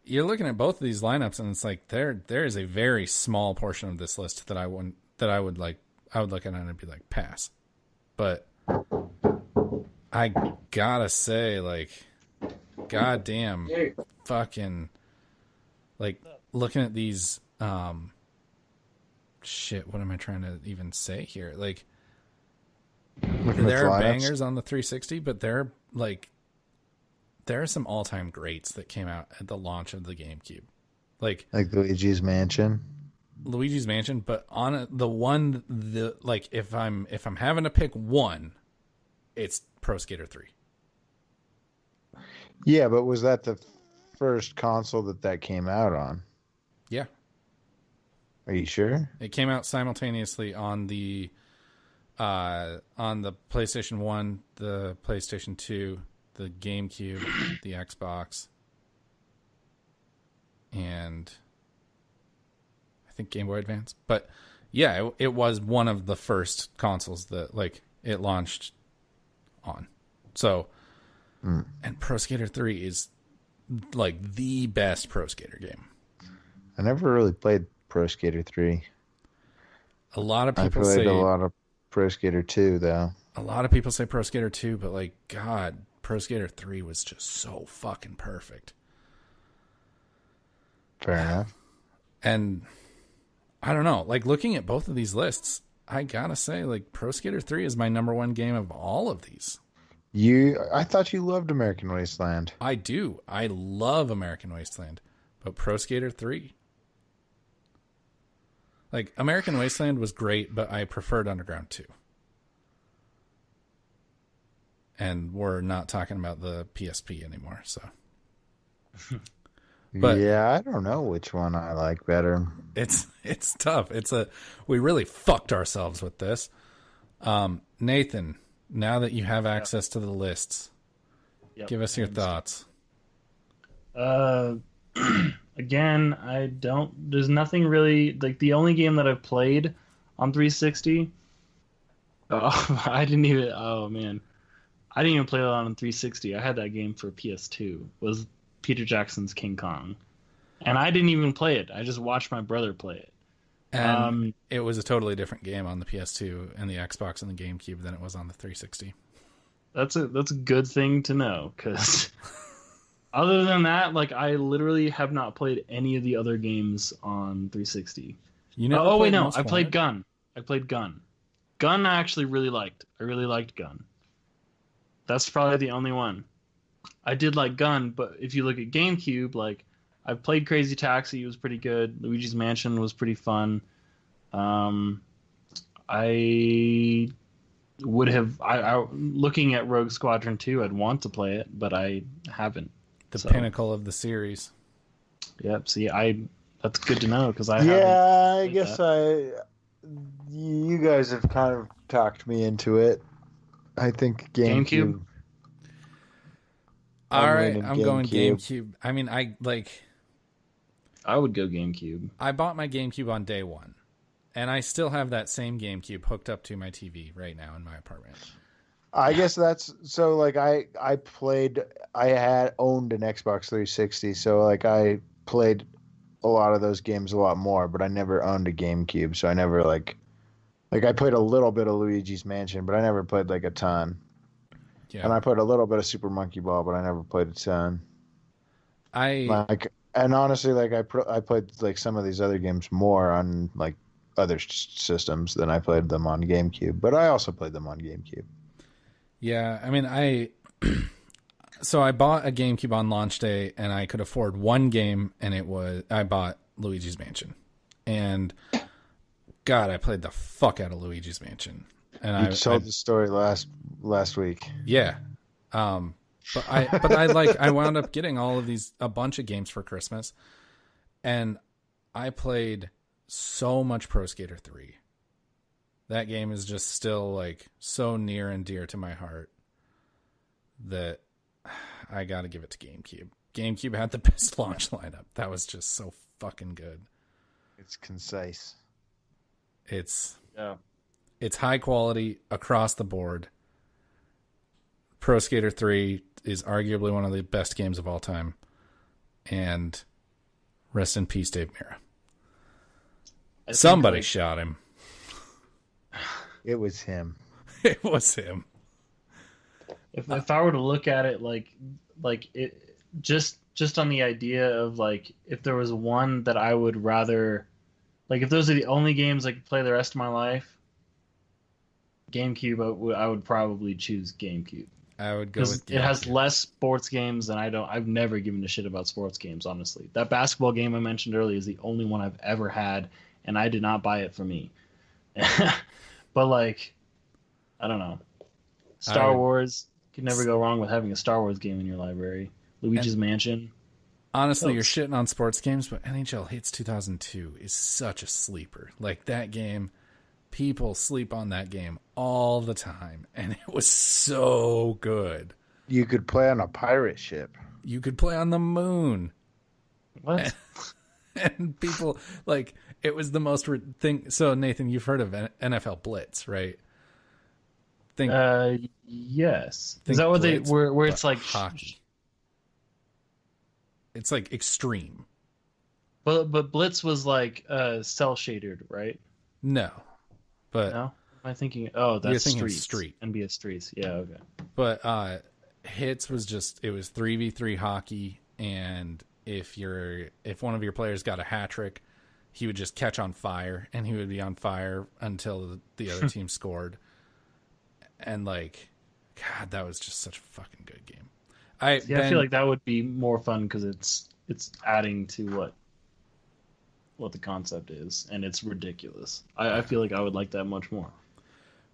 S3: you're looking at both of these lineups, and it's like there is a very small portion of this list that I would look at and I'd be like pass. But I gotta say, like, goddamn, fucking, like, looking at these, shit, what am I trying to even say here? Like, there are bangers on the 360, but there are some all-time greats that came out at the launch of the GameCube. Like
S1: Luigi's Mansion.
S3: But on if I'm having to pick one, it's Pro Skater 3.
S1: Yeah, but was that the first console that came out on?
S3: Yeah.
S1: Are you sure?
S3: It came out simultaneously on the PlayStation 1, the PlayStation 2, the GameCube, the Xbox, and I think Game Boy Advance. But yeah, it was one of the first consoles that like it launched on. So, and Pro Skater 3 is like the best Pro Skater game.
S1: I never really played Pro Skater 3.
S3: A lot of
S1: I
S3: people
S1: played
S3: say
S1: a lot of Pro Skater 2 though.
S3: A lot of people say Pro Skater 2, but like God, Pro Skater 3 was just so fucking perfect.
S1: Fair enough.
S3: And I don't know, like looking at both of these lists, I gotta say, like Pro Skater 3 is my number one game of all of these.
S1: I thought you loved American Wasteland.
S3: I do. I love American Wasteland, but Pro Skater 3. Like, American Wasteland was great, but I preferred Underground 2. And we're not talking about the PSP anymore, so. But
S1: yeah, I don't know which one I like better.
S3: it's tough. We really fucked ourselves with this. Nathan, now that you have access to the lists, give us your thoughts.
S2: Again, there's nothing really, like, the only game that I've played on 360, I didn't even play it on 360. I had that game for PS2, was Peter Jackson's King Kong. And I didn't even play it. I just watched my brother play it.
S3: And it was a totally different game on the PS2 and the Xbox and the GameCube than it was on the 360.
S2: That's a good thing to know, because other than that, like, I literally have not played any of the other games on 360. I played Gun. Gun I actually really liked. I really liked Gun. That's probably the only one. I did like Gun, but if you look at GameCube, like, I've played Crazy Taxi, it was pretty good. Luigi's Mansion was pretty fun. I would have, looking at Rogue Squadron 2, I'd want to play it, but I haven't.
S3: The pinnacle of the series.
S2: Yep. See, that's good to know, because I haven't.
S1: Yeah, I guess you guys have kind of talked me into it. I think GameCube.
S3: All right, I'm going GameCube. I mean, I
S2: would go GameCube.
S3: I bought my GameCube on day one, and I still have that same GameCube hooked up to my TV right now in my apartment.
S1: I guess that's so. Like, I had owned an Xbox 360, so like I played a lot of those games a lot more, but I never owned a GameCube, so I never like I played a little bit of Luigi's Mansion, but I never played like a ton. Yeah. And I played a little bit of Super Monkey Ball, but I never played a ton. And honestly, like I played like some of these other games more on like other systems than I played them on GameCube, but I also played them on GameCube.
S3: Yeah, I mean, so I bought a GameCube on launch day, and I could afford one game, and I bought Luigi's Mansion, and God, I played the fuck out of Luigi's Mansion. And
S1: you told the story last week.
S3: Yeah, but I wound up getting a bunch of games for Christmas, and I played so much Pro Skater 3. That game is just still like so near and dear to my heart that I got to give it to GameCube. GameCube had the best launch lineup. That was just so fucking good.
S1: It's concise.
S3: It's high quality across the board. Pro Skater 3 is arguably one of the best games of all time. And rest in peace, Dave Mirra. Somebody shot him.
S1: It was him.
S3: It was him.
S2: If I were to look at it like it just on the idea of like, if there was one that I would rather, like, if those are the only games I could play the rest of my life, GameCube, I would probably choose GameCube.
S3: I would go with GameCube.
S2: It has less sports games than I've never given a shit about sports games, honestly. That basketball game I mentioned earlier is the only one I've ever had, and I did not buy it for me. But like, I don't know. Star Wars, could never go wrong with having a Star Wars game in your library. Luigi's Mansion.
S3: Honestly, you're shitting on sports games, but NHL Hits 2002 is such a sleeper. Like, that game, people sleep on that game all the time, and it was so good.
S1: You could play on a pirate ship.
S3: You could play on the moon.
S2: What?
S3: And people, like, it was the most thing. So, Nathan, you've heard of NFL Blitz, right?
S2: Yes. Is that what Blitz, where it's like
S3: hockey? It's like extreme.
S2: But Blitz was like cell shaded, right?
S3: No. But
S2: no? Am I thinking? Oh, that's
S3: Street.
S2: NBA Streets. Yeah, okay.
S3: But Hits was it was 3v3 hockey, and if one of your players got a hat trick, he would just catch on fire, and he would be on fire until the other team scored. And like, God, that was just such a fucking good game. I
S2: feel like that would be more fun because it's adding to what? what the concept is, and it's ridiculous. I feel like I would like that much more.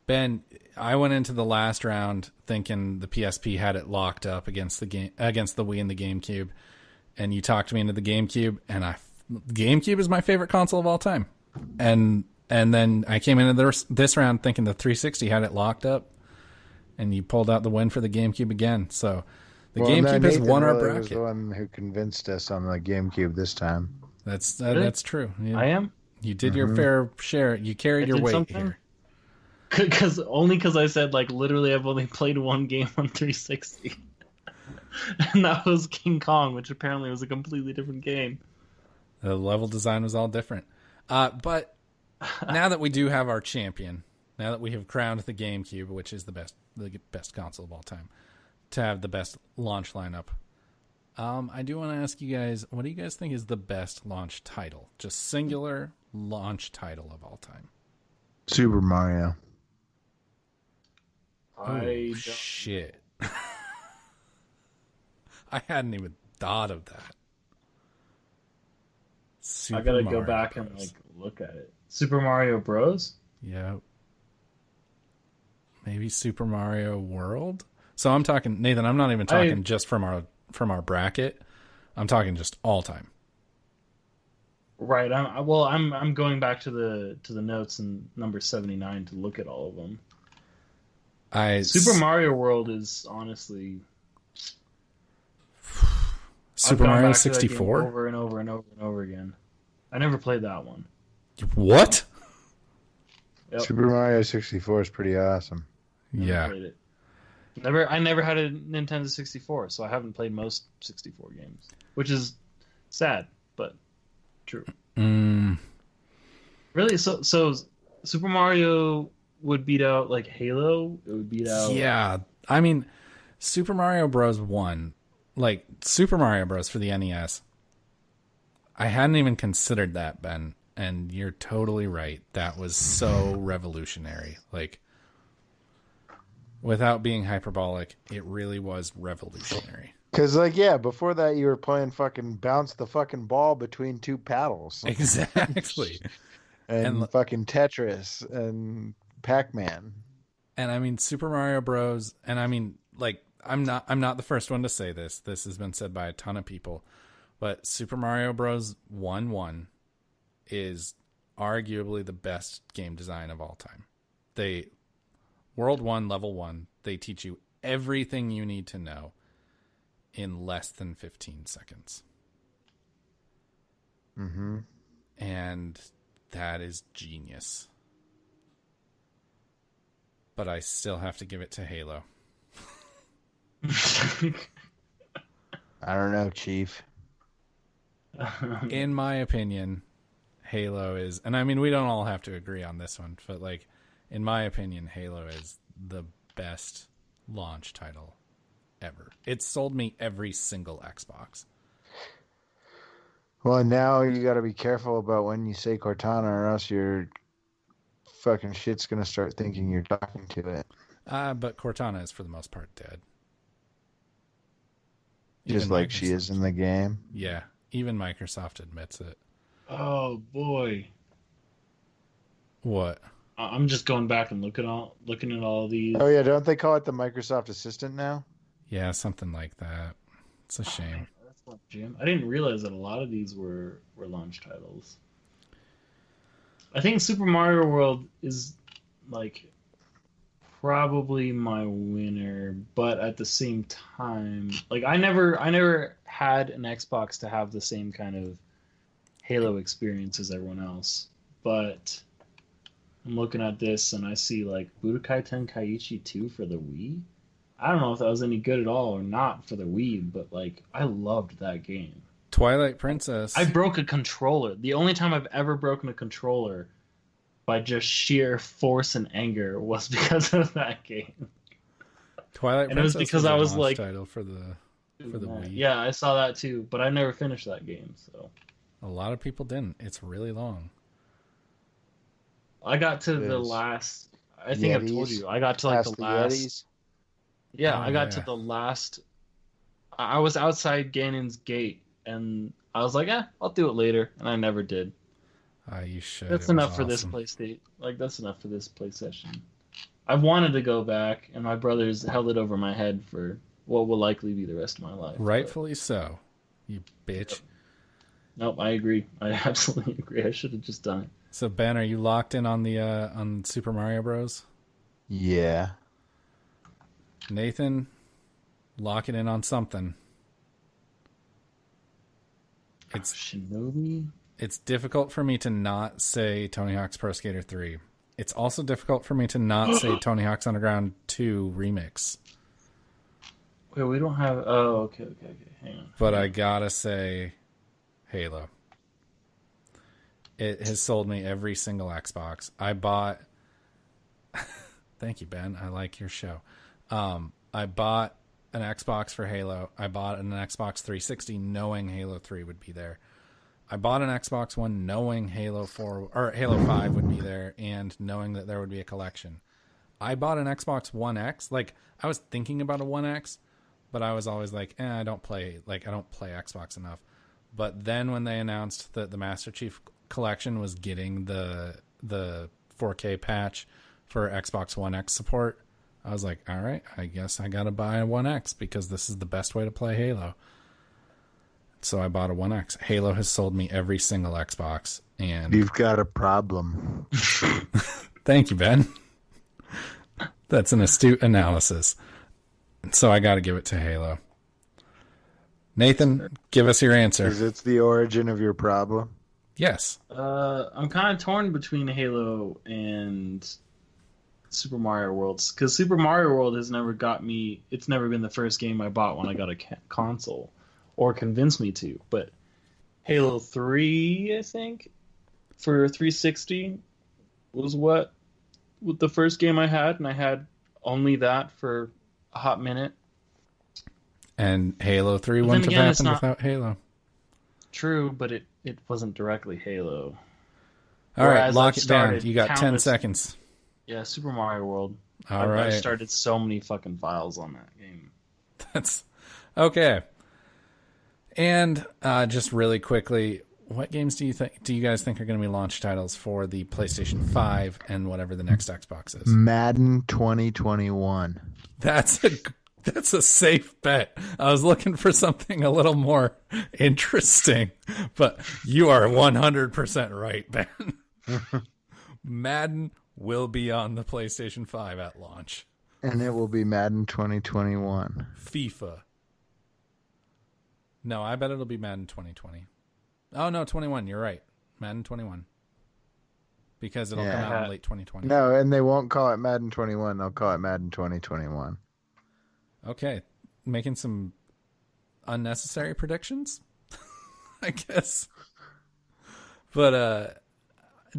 S3: Ben, I went into the last round thinking the PSP had it locked up against the Wii and the GameCube, and you talked me into the GameCube, and GameCube is my favorite console of all time, and then I came into this round thinking the 360 had it locked up, and you pulled out the win for the GameCube again. So the GameCube has won our bracket.
S1: Was the one who convinced us on the GameCube this time.
S3: That's
S2: Really?
S3: That's true.
S2: I am.
S3: You did your fair share. You carried your weight here.
S2: Because I said, like, literally I've only played one game on 360. And that was King Kong, which apparently was a completely different game.
S3: The level design was all different. But now that we do have our champion, now that we have crowned the GameCube, which is the best console of all time, to have the best launch lineup, I do want to ask you guys, what do you guys think is the best launch title? Just singular launch title of all time.
S1: Super Mario.
S3: Oh, shit. I hadn't even thought of that.
S2: I gotta go back and like look at it. Super Mario Bros?
S3: Yeah. Maybe Super Mario World? So I'm talking, Nathan, I'm not even talking just from our bracket. I'm talking just all time.
S2: Right. I'm going back to the notes in number 79 to look at all of them. Super Mario World is honestly
S3: Super Mario 64
S2: over and over and over and over again. I never played that one.
S3: What?
S2: Yep.
S1: Super Mario 64 is pretty awesome.
S3: Never
S2: played it. I never had a Nintendo 64, so I haven't played most 64 games, which is sad, but true. Really? So Super Mario would beat out like Halo? It would beat out...
S3: Yeah. I mean, Super Mario Bros. 1, like Super Mario Bros. For the NES, I hadn't even considered that, Ben, and you're totally right. That was so revolutionary. Like, without being hyperbolic, it really was revolutionary.
S1: Because, like, yeah, before that you were playing fucking bounce the fucking ball between two paddles.
S3: Exactly.
S1: and fucking Tetris and Pac-Man.
S3: And I mean, Super Mario Bros. And I mean, like, I'm not the first one to say this. This has been said by a ton of people. But Super Mario Bros. 1 is arguably the best game design of all time. World 1, Level 1, they teach you everything you need to know in less than 15 seconds.
S1: Mm-hmm.
S3: And that is genius. But I still have to give it to Halo.
S1: I don't know, Chief.
S3: In my opinion, Halo is, and I mean, we don't all have to agree on this one, but like, in my opinion, Halo is the best launch title ever. It's sold me every single Xbox.
S1: Well, now you got to be careful about when you say Cortana, or else your fucking shit's gonna start thinking you're talking to it.
S3: But Cortana is for the most part dead.
S1: Just
S3: Even
S1: like she is in the game.
S3: Yeah, even Microsoft admits it.
S2: Oh boy.
S3: What?
S2: I'm just going back and looking at all these.
S1: Oh yeah, don't they call it the Microsoft Assistant now?
S3: Yeah, something like that. It's a shame.
S2: That's not Jim. I didn't realize that a lot of these were launch titles. I think Super Mario World is like probably my winner, but at the same time, like I never had an Xbox to have the same kind of Halo experience as everyone else. But I'm looking at this and I see like Budokai Tenkaichi 2 for the Wii. I don't know if that was any good at all or not for the Wii, but like I loved that game.
S3: Twilight Princess.
S2: I broke a controller. The only time I've ever broken a controller by just sheer force and anger was because of that game.
S3: Twilight Princess.
S2: And it was because I was like
S3: title for the Wii.
S2: Yeah, I saw that too, but I never finished that game, so
S3: a lot of people didn't. It's really long.
S2: I got to the last. I think I've told you. I got to like the last.
S1: Yetis.
S2: Yeah, I got to the last. I was outside Ganon's gate, and I was like, I'll do it later, and I never did.
S3: You should.
S2: That's
S3: It was
S2: enough for this
S3: awesome.
S2: PlayStation. Like that's enough for this play session. I wanted to go back, and my brothers held it over my head for what will likely be the rest of my life.
S3: Rightfully so. You bitch.
S2: Nope, I agree. I absolutely agree. I should have just done it.
S3: So Ben, are you locked in on the on Super Mario Bros?
S1: Yeah.
S3: Nathan, lock it in on something. It's
S2: Shinobi.
S3: It's difficult for me to not say Tony Hawk's Pro Skater 3. It's also difficult for me to not say Tony Hawk's Underground 2 Remix.
S2: Wait, we don't have. Oh, okay. Hang on.
S3: But I gotta say Halo. It has sold me every single Xbox. I bought. Thank you, Ben. I like your show. I bought an Xbox for Halo. I bought an Xbox 360 knowing Halo 3 would be there. I bought an Xbox One knowing Halo 4 or Halo 5 would be there and knowing that there would be a collection. I bought an Xbox One X. Like, I was thinking about a One X, but I was always like, I don't play Xbox enough. But then when they announced that the Master Chief Collection was getting the 4K patch for Xbox One X support, I was like, all right, I guess I got to buy a One X because this is the best way to play Halo. So I bought a One X. Halo has sold me every single Xbox, and
S1: You've got a problem.
S3: thank you, Ben. That's an astute analysis. So I got to give it to Halo. Nathan, give us your answer.
S1: Is it the origin of your problem?
S3: Yes.
S2: I'm kind of torn between Halo and Super Mario Worlds because Super Mario World has never got me. It's never been the first game I bought when I got a console, or convinced me to. But Halo 3, I think, for 360 was what the first game I had, and I had only that for a hot minute.
S3: And Halo 3
S2: But
S3: wouldn't
S2: then
S3: have
S2: again, it's
S3: happened
S2: not-
S3: without Halo.
S2: True, but it wasn't directly Halo.
S3: All right,
S2: Whereas
S3: lock
S2: I've
S3: it down.
S2: started
S3: You got 10
S2: countless-
S3: seconds.
S2: Yeah, Super Mario World.
S3: All
S2: I've
S3: right.
S2: started so many fucking files on that game.
S3: That's okay. And just really quickly, what games do you guys think are going to be launch titles for the PlayStation 5 and whatever the next Xbox is?
S1: Madden 2021.
S3: That's a safe bet. I was looking for something a little more interesting, but you are 100% right, Ben. Madden will be on the PlayStation 5 at launch.
S1: And it will be Madden 2021.
S3: FIFA. No, I bet it'll be Madden 2020. Oh, no, 21. You're right. Madden 21. Because it'll come out in late 2020.
S1: No, and they won't call it Madden 21. They'll call it Madden 2021.
S3: Okay. Making some unnecessary predictions, I guess. But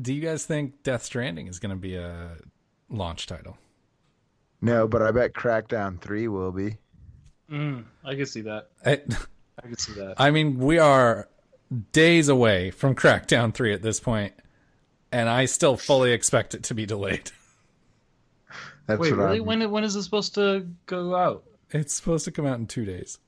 S3: do you guys think Death Stranding is going to be a launch title?
S1: No, but I bet Crackdown 3 will be.
S2: I can see that. I can see that.
S3: I mean, we are days away from Crackdown 3 at this point, and I still fully expect it to be delayed.
S1: That's
S2: Wait,
S1: what
S2: really?
S1: I'm...
S2: When is it supposed to go out?
S3: It's supposed to come out in 2 days.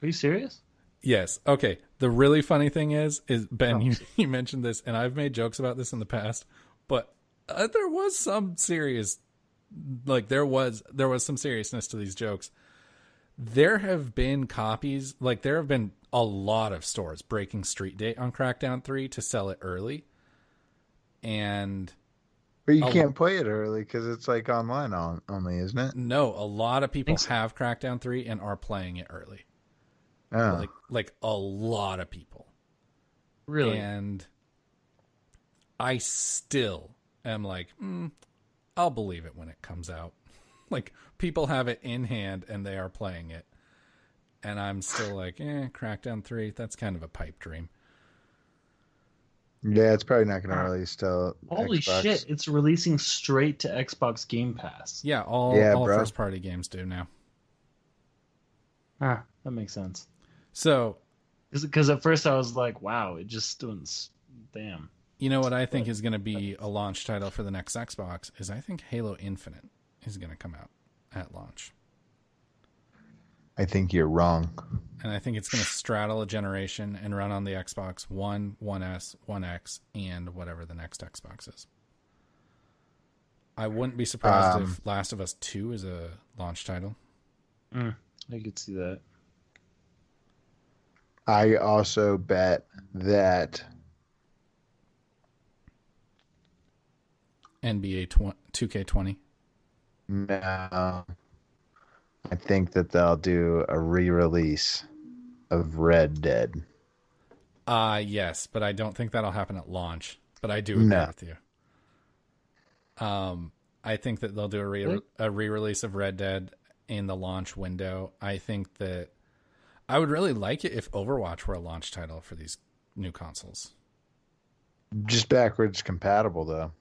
S2: Are you serious?
S3: Yes. Okay. The really funny thing is Ben, you mentioned this, and I've made jokes about this in the past, but there was some serious, there was some seriousness to these jokes. There have been copies, there have been a lot of stores breaking street date on Crackdown 3 to sell it early. And
S1: But you can't play it early because it's online only, isn't it?
S3: no, a lot of people have Crackdown 3 and are playing it early.
S1: Oh.
S3: Like a lot of people.
S2: Really?
S3: And I still am I'll believe it when it comes out. People have it in hand and they are playing it. And I'm still Crackdown 3, that's kind of a pipe dream.
S1: Yeah, it's probably not going to release till
S2: Holy
S1: Xbox.
S2: shit, it's releasing straight to Xbox Game Pass.
S3: Yeah, all
S1: bro.
S3: first party games do now.
S2: Ah, that makes sense.
S3: So,
S2: Because at first I was like, wow, it just doesn't. Damn.
S3: you know what I think is going to be a launch title for the next Xbox is I think Halo Infinite is going to come out at launch.
S1: I think you're wrong.
S3: And I think it's going to straddle a generation and run on the Xbox One, One S, One X, and whatever the next Xbox is. I wouldn't be surprised if Last of Us 2 is a launch title.
S2: I could see that.
S1: I also bet that
S3: NBA 2K20.
S1: no, I think that they'll do a re-release of Red Dead.
S3: Yes, but I don't think that'll happen at launch. But I do agree with you. I think that they'll do a re-release of Red Dead in the launch window. I think that I would really like it if Overwatch were a launch title for these new consoles.
S1: Just backwards compatible, though.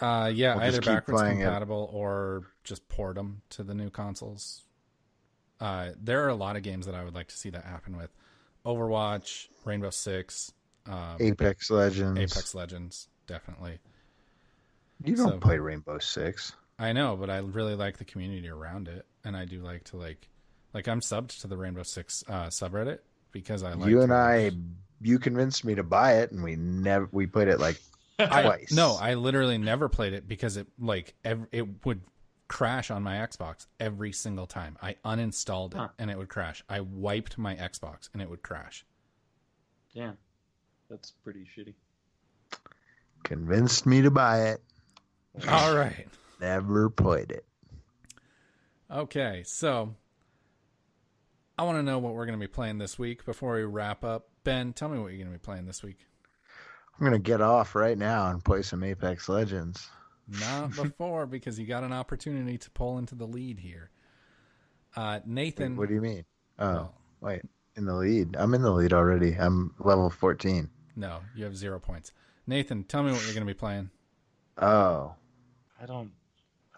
S3: Yeah,
S1: We'll
S3: either
S1: just keep
S3: backwards
S1: playing it.
S3: compatible or just port them to the new consoles. There are a lot of games that I would like to see that happen with. Overwatch, Rainbow Six,
S1: Apex Legends.
S3: Apex Legends, definitely.
S1: You don't play Rainbow Six.
S3: I know, but I really like the community around it, and I do like to like I'm subbed to the Rainbow Six subreddit because I like
S1: you convinced me to buy it, and we played it like twice.
S3: I literally never played it because it it would crash on my Xbox every single time. I uninstalled it and it would crash. I wiped my Xbox and it would crash.
S2: Damn, that's pretty shitty.
S1: Convinced me to buy it.
S3: All right.
S1: Never played it.
S3: Okay, so I want to know what we're going to be playing this week before we wrap up. Ben, tell me what you're going to be playing this week.
S1: I'm going to get off right now and play some Apex Legends.
S3: Not before, because you got an opportunity to pull into the lead here. Nathan.
S1: What do you mean? Oh, wait. In the lead. I'm in the lead already. I'm level 14.
S3: No, you have 0 points. Nathan, tell me what you're going to be playing.
S1: Oh.
S2: I don't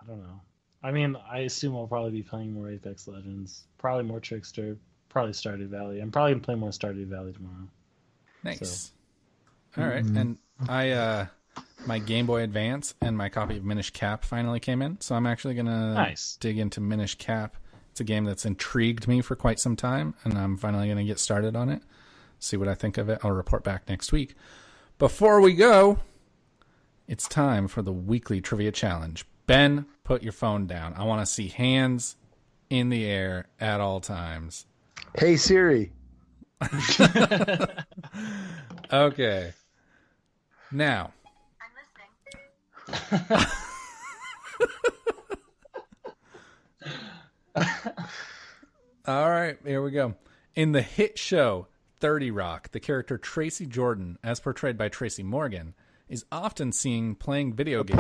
S2: know. I mean, I assume I'll probably be playing more Apex Legends. Probably more Trickster. Probably Stardew Valley. I'm probably going to play more Stardew Valley tomorrow.
S3: Nice. So. All right. And my Game Boy Advance and my copy of Minish Cap finally came in. So I'm actually going to dig into Minish Cap. It's a game that's intrigued me for quite some time, and I'm finally going to get started on it. See what I think of it. I'll report back next week. Before we go, it's time for the weekly trivia challenge. Ben, put your phone down. I want to see hands in the air at all times.
S1: Hey, Siri.
S3: Okay. Now.
S4: I'm listening.
S3: All right, here we go. In the hit show 30 Rock, the character Tracy Jordan, as portrayed by Tracy Morgan, is often seen playing video games.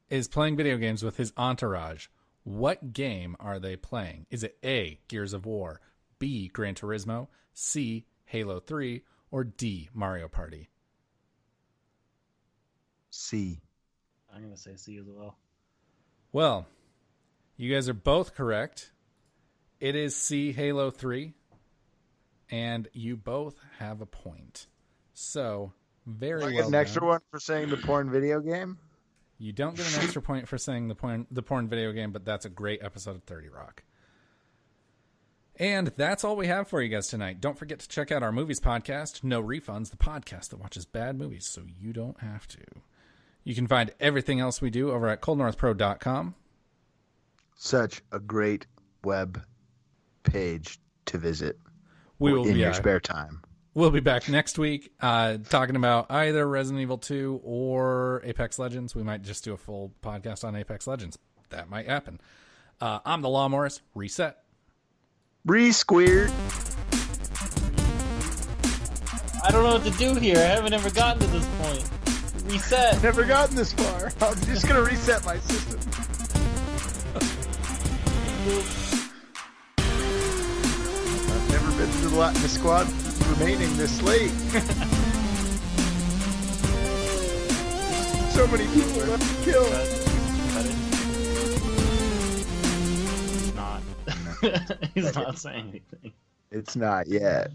S3: Is playing video games with his entourage. What game are they playing? Is it A, Gears of War, B, Gran Turismo, C, Halo 3, or D, Mario Party?
S1: C.
S2: I'm going to say C as well.
S3: Well, you guys are both correct. It is C, Halo 3. And you both have a point. So, very well
S1: I get an extra
S3: done.
S1: one for saying the porn video game?
S3: You don't get an extra point for saying the porn video game, but that's a great episode of 30 Rock. And that's all we have for you guys tonight. Don't forget to check out our movies podcast, No Refunds, the podcast that watches bad movies so you don't have to. You can find everything else we do over at coldnorthpro.com.
S1: Such a great web page to visit
S3: In
S1: your spare time.
S3: We'll be back next week talking about either Resident Evil 2 or Apex Legends. We might just do a full podcast on Apex Legends. That might happen. I'm the Law Morris. Reset.
S1: Re-squared.
S2: I don't know what to do here. I haven't ever gotten to this point. Reset.
S1: Never gotten this far. I'm just going to reset my system. I've never been to the squad remaining this late. So many people left to kill.
S2: Cut it. He's not. He's not saying anything.
S1: It's not yet.